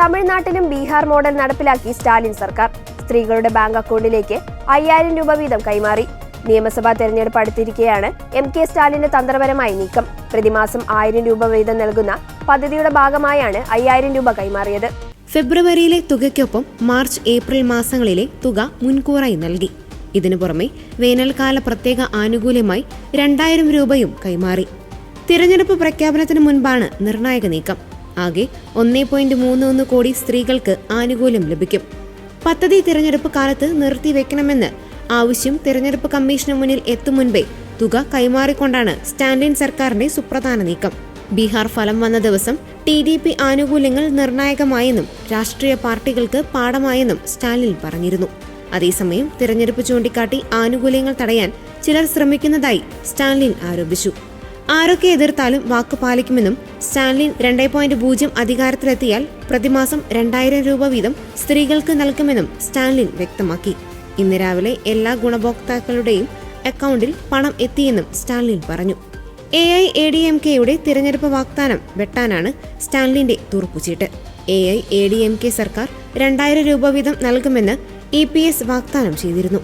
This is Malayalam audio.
തമിഴ്നാട്ടിലും ബീഹാർ മോഡൽ നടപ്പിലാക്കി സ്റ്റാലിൻ സർക്കാർ. സ്ത്രീകളുടെ ബാങ്ക് അക്കൗണ്ടിലേക്ക് 5000 രൂപ വീതം കൈമാറി. നിയമസഭാ തെരഞ്ഞെടുപ്പ് അടുത്തിരിക്കെയാണ് MK സ്റ്റാലിന്റെ തന്ത്രപരമായ നീക്കം. പ്രതിമാസം 1000 രൂപ വീതം നൽകുന്ന പദ്ധതിയുടെ ഭാഗമായാണ് 5000 രൂപ കൈമാറിയത്. ഫെബ്രുവരിയിലെ തുകയ്ക്കൊപ്പം മാർച്ച്, ഏപ്രിൽ മാസങ്ങളിലെ തുക മുൻകൂറായി നൽകി. ഇതിനു പുറമെ വേനൽക്കാല പ്രത്യേക ആനുകൂല്യമായി 2000 രൂപയും കൈമാറി. തിരഞ്ഞെടുപ്പ് പ്രഖ്യാപനത്തിന് മുൻപാണ് നിർണായക നീക്കം. ആകെ 1.31 കോടി സ്ത്രീകൾക്ക് ആനുകൂല്യം ലഭിക്കും. പദ്ധതി തിരഞ്ഞെടുപ്പ് കാലത്ത് നിർത്തിവെക്കണമെന്ന് ആവശ്യം തിരഞ്ഞെടുപ്പ് കമ്മീഷന് മുന്നിൽ എത്തും മുൻപേ തുക കൈമാറിക്കൊണ്ടാണ് സ്റ്റാലിൻ സർക്കാരിന്റെ സുപ്രധാന നീക്കം. ബീഹാർ ഫലം വന്ന ദിവസം TDP ആനുകൂല്യങ്ങൾ നിർണായകമായെന്നും രാഷ്ട്രീയ പാർട്ടികൾക്ക് പാഠമായെന്നും സ്റ്റാലിൻ പറഞ്ഞിരുന്നു. അതേസമയം തിരഞ്ഞെടുപ്പ് ചൂണ്ടിക്കാട്ടി ആനുകൂല്യങ്ങൾ തടയാൻ ചിലർ ശ്രമിക്കുന്നതായി സ്റ്റാലിൻ ആരോപിച്ചു. ആരൊക്കെ എതിർത്താലും വാക്കു പാലിക്കുമെന്നും സ്റ്റാലിൻ 2.0 അധികാരത്തിലെത്തിയാൽ പ്രതിമാസം 2000 രൂപ വീതം സ്ത്രീകൾക്ക് നൽകുമെന്നും സ്റ്റാലിൻ വ്യക്തമാക്കി. ഇന്ന് രാവിലെ എല്ലാ ഗുണഭോക്താക്കളുടെയും അക്കൗണ്ടിൽ പണം എത്തിയെന്നും സ്റ്റാലിൻ പറഞ്ഞു. AIADMKയുടെ തിരഞ്ഞെടുപ്പ് വാഗ്ദാനം വെട്ടാനാണ് സ്റ്റാലിന്റെ തുറപ്പുചീട്ട്. AIADMK സർക്കാർ 2000 രൂപ വീതം നൽകുമെന്ന് EPS വാഗ്ദാനം ചെയ്തിരുന്നു.